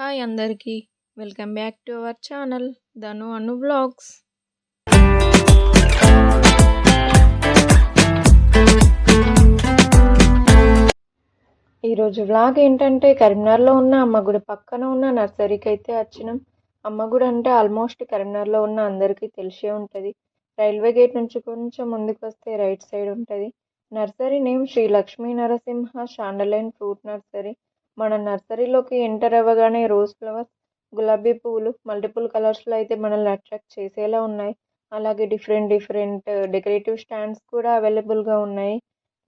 Hi అందరికీ. Welcome back to our channel Dhanu Anu vlogs. ఈరోజు vlog ఏంటంటే కరీంనగర్లో ఉన్న అమ్మగుడి పక్కన ఉన్న నర్సరీకి అయితే వచ్చినాం. అమ్మగుడి అంటే ఆల్మోస్ట్ కరీంనగర్లో ఉన్న అందరికీ తెలిసే ఉంటుంది. రైల్వే గేట్ నుంచి కొంచెం ముందుకు వస్తే రైట్ సైడ్ ఉంటుంది. నర్సరీ నేమ్ శ్రీ లక్ష్మీ నరసింహ శాండలైన్ ఫ్రూట్ నర్సరీ. మన నర్సరీలోకి ఎంటర్ అవ్వగానే రోజ్ ఫ్లవర్స్, గులాబీ పువ్వులు మల్టిపుల్ కలర్స్లో అయితే మనల్ని అట్రాక్ట్ చేసేలా ఉన్నాయి. అలాగే డిఫరెంట్ డెకరేటివ్ స్టాండ్స్ కూడా అవైలబుల్గా ఉన్నాయి.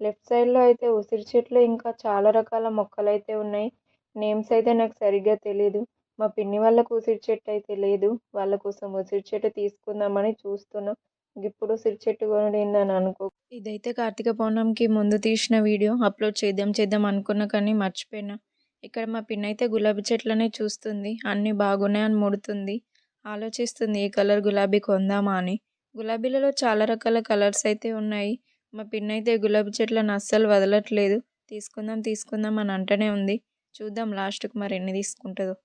లెఫ్ట్ సైడ్లో అయితే ఉసిరి చెట్లు ఇంకా చాలా రకాల మొక్కలు అయితే ఉన్నాయి. నేమ్స్ అయితే నాకు సరిగ్గా తెలియదు. మా పిన్ని వాళ్ళకు ఉసిరి చెట్టు అయితే లేదు, వాళ్ళ కోసం ఉసిరి చెట్టు తీసుకుందామని చూస్తున్నాం. ఇప్పుడు ఉసిరి చెట్టు కొనిందని అనుకో. ఇదైతే కార్తీక పౌర్ణమికి ముందు తీసిన వీడియో. అప్లోడ్ చేద్దాం అనుకున్నా కానీ మర్చిపోయినా. ఇక్కడ మా పిన్ అయితే గులాబీ చెట్లనే చూస్తుంది. అన్నీ బాగున్నాయని ముడుతుంది, ఆలోచిస్తుంది ఏ కలర్ గులాబీ కొందామా అని. గులాబీలలో చాలా రకాల కలర్స్ అయితే ఉన్నాయి. మా పిన్ అయితే గులాబీ చెట్లను అస్సలు వదలట్లేదు. తీసుకుందాం అని అంటనే ఉంది. చూద్దాం లాస్ట్కి మరి ఎన్ని తీసుకుంటుందో.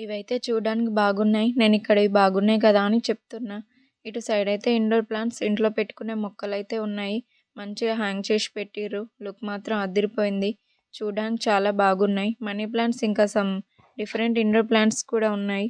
ఇవైతే చూడడానికి బాగున్నాయి. నేను ఇక్కడ ఇవి బాగున్నాయి కదా అని చెప్తున్నా. ఇటు సైడ్ అయితే ఇండోర్ ప్లాంట్స్, ఇంట్లో పెట్టుకునే మొక్కలు అయితే ఉన్నాయి. మంచిగా హ్యాంగ్ చేసి పెట్టిర్రు. లుక్ మాత్రం అదిరిపోయింది. చూడడానికి చాలా బాగున్నాయి. మనీ ప్లాంట్స్ ఇంకా సమ్ డిఫరెంట్ ఇండోర్ ప్లాంట్స్ కూడా ఉన్నాయి.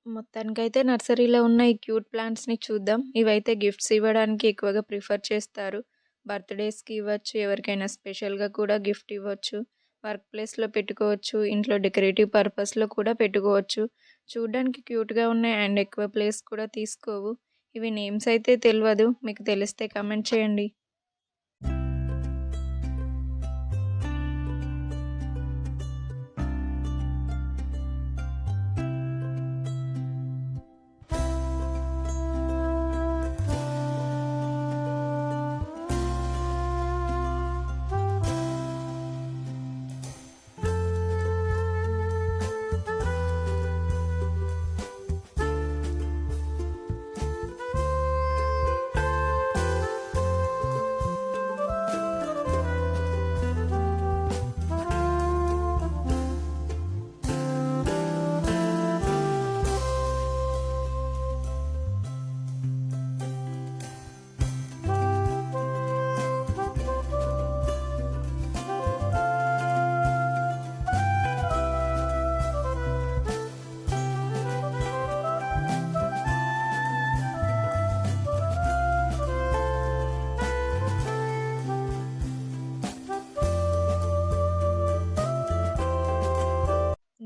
మొత్తానికైతే నర్సరీలో ఉన్న ఈ క్యూట్ ప్లాంట్స్ని చూద్దాం. ఇవైతే గిఫ్ట్స్ ఇవ్వడానికి ఎక్కువగా ప్రిఫర్ చేస్తారు. బర్త్డేస్కి ఇవ్వచ్చు, ఎవరికైనా స్పెషల్గా కూడా గిఫ్ట్ ఇవ్వచ్చు. వర్క్ ప్లేస్లో పెట్టుకోవచ్చు, ఇంట్లో డెకరేటివ్ పర్పస్లో కూడా పెట్టుకోవచ్చు. చూడడానికి క్యూట్గా ఉన్నాయి అండ్ ఎక్కువ ప్లేస్ కూడా తీసుకోవు. ఇవి నేమ్స్ అయితే తెలియదు, మీకు తెలిస్తే కమెంట్ చేయండి.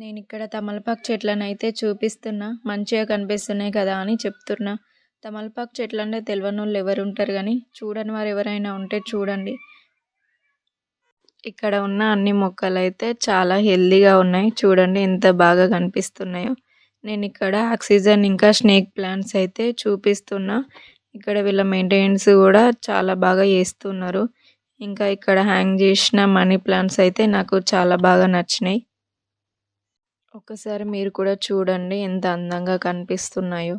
నేను ఇక్కడ తమలపాకు చెట్లను అయితే చూపిస్తున్నా. మంచిగా కనిపిస్తున్నాయి కదా అని చెప్తున్నా. తమలపాకు చెట్లు అంటే తెలియని వాళ్ళు ఎవరు ఉంటారు, కానీ చూడని వారు ఎవరైనా ఉంటే చూడండి. ఇక్కడ ఉన్న అన్ని మొక్కలు అయితే చాలా హెల్దీగా ఉన్నాయి. చూడండి ఎంత బాగా కనిపిస్తున్నాయో. నేను ఇక్కడ ఆక్సిజన్ ఇంకా స్నేక్ ప్లాంట్స్ అయితే చూపిస్తున్నా. ఇక్కడ వీళ్ళ మెయింటెనెన్స్ కూడా చాలా బాగా చేస్తున్నారు. ఇంకా ఇక్కడ హ్యాంగ్ చేసిన మనీ ప్లాంట్స్ అయితే నాకు చాలా బాగా నచ్చినాయి. ఒక్కసారి మీరు కూడా చూడండి ఎంత అందంగా కనిపిస్తున్నాయో.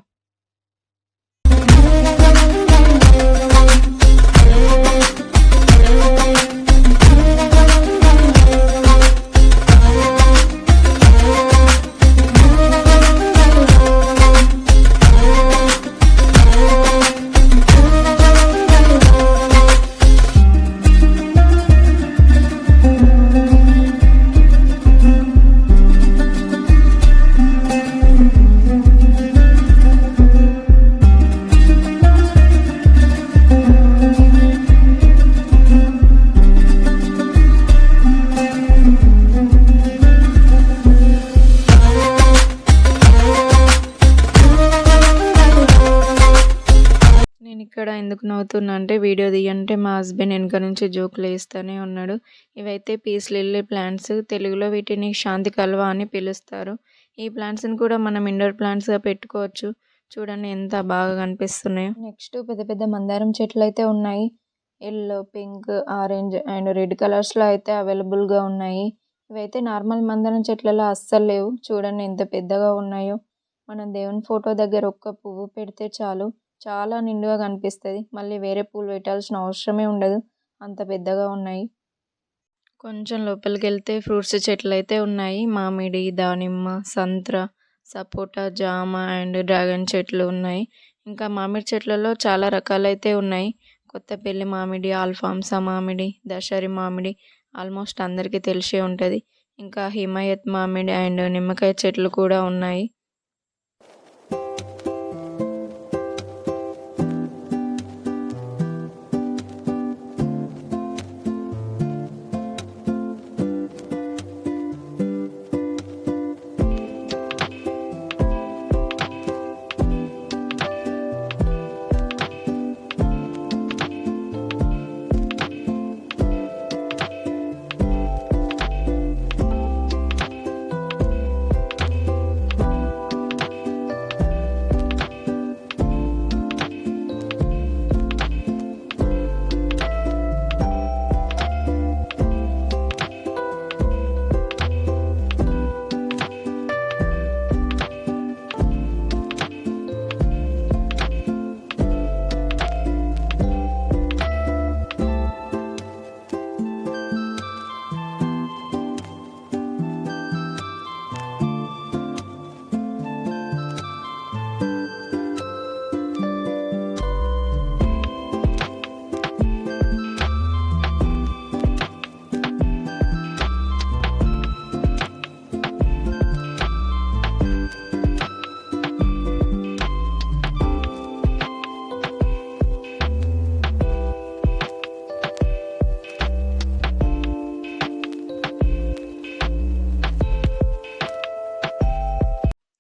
నేను ఇక్కడ ఎందుకు నవ్వుతున్నా అంటే వీడియో తీయంటే మా హస్బెండ్ వెనక నుంచి జోకులు వేస్తూనే ఉన్నాడు. ఇవైతే పీస్ లిల్లీ ప్లాంట్స్, తెలుగులో వీటిని శాంతి కల్వ అని పిలుస్తారు. ఈ ప్లాంట్స్ని కూడా మనం ఇండోర్ ప్లాంట్స్గా పెట్టుకోవచ్చు. చూడండి ఎంత బాగా కనిపిస్తున్నాయో. నెక్స్ట్ పెద్ద పెద్ద మందారం చెట్లు అయితే ఉన్నాయి. Yellow, pink, orange and red కలర్స్లో అయితే అవైలబుల్గా ఉన్నాయి. ఇవైతే నార్మల్ మందారం చెట్లలో అస్సలు లేవు. చూడండి ఎంత పెద్దగా ఉన్నాయో. మనం దేవుని ఫోటో దగ్గర ఒక్క పువ్వు పెడితే చాలు, చాలా నిండుగా కనిపిస్తుంది. మళ్ళీ వేరే పూలు పెట్టాల్సిన అవసరమే ఉండదు, అంత పెద్దగా ఉన్నాయి. కొంచెం లోపలికి వెళ్తే ఫ్రూట్స్ చెట్లు అయితే ఉన్నాయి. మామిడి, దానిమ్మ, సంత్ర, సపోటా, జామ అండ్ డ్రాగన్ చెట్లు ఉన్నాయి. ఇంకా మామిడి చెట్లలో చాలా రకాలైతే ఉన్నాయి. కొత్తపల్లి మామిడి, ఆల్ఫామ్సా మామిడి, దశరి మామిడి ఆల్మోస్ట్ అందరికీ తెలిసే ఉంటుంది. ఇంకా హిమాయత్ మామిడి అండ్ నిమ్మకాయ చెట్లు కూడా ఉన్నాయి.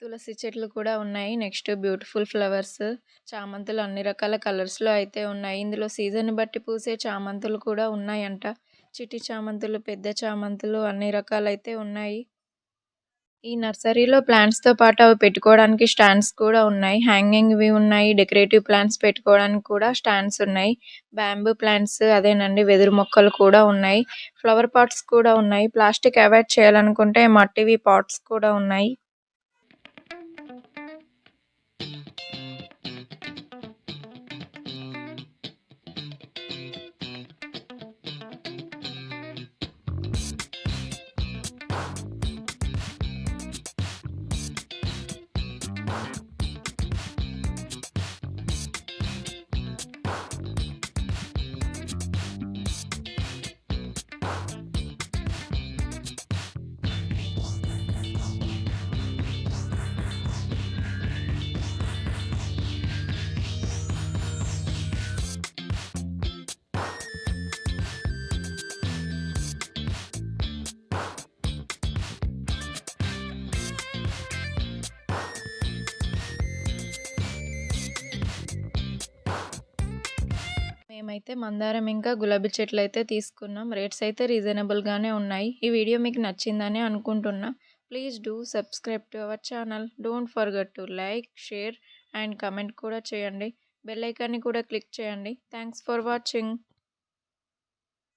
తులసి చెట్లు కూడా ఉన్నాయి. నెక్స్ట్ బ్యూటిఫుల్ ఫ్లవర్స్, చామంతులు అన్ని రకాల కలర్స్లో అయితే ఉన్నాయి. ఇందులో సీజన్ బట్టి పూసే చామంతులు కూడా ఉన్నాయంట. చిట్టి చామంతులు, పెద్ద చామంతులు అన్ని రకాలైతే ఉన్నాయి. ఈ నర్సరీలో ప్లాంట్స్తో పాటు అవి పెట్టుకోవడానికి స్టాండ్స్ కూడా ఉన్నాయి. హ్యాంగింగ్వి ఉన్నాయి. డెకరేటివ్ ప్లాంట్స్ పెట్టుకోవడానికి కూడా స్టాండ్స్ ఉన్నాయి. బ్యాంబూ ప్లాంట్స్, అదేనండి వెదురు మొక్కలు కూడా ఉన్నాయి. ఫ్లవర్ పాట్స్ కూడా ఉన్నాయి. ప్లాస్టిక్ అవాయిడ్ చేయాలనుకుంటే మట్టివి పాట్స్ కూడా ఉన్నాయి. మేమైతే మందారం ఇంకా గులాబీ చెట్లు అయితే తీసుకున్నాం. రేట్స్ అయితే రీజనబుల్గానే ఉన్నాయి. ఈ వీడియో మీకు నచ్చిందని అనుకుంటున్నా. Please do subscribe to our channel. Don't forget to like, share and comment కూడా చేయండి. బెల్ ఐకాన్ని కూడా క్లిక్ చేయండి. Thanks for watching.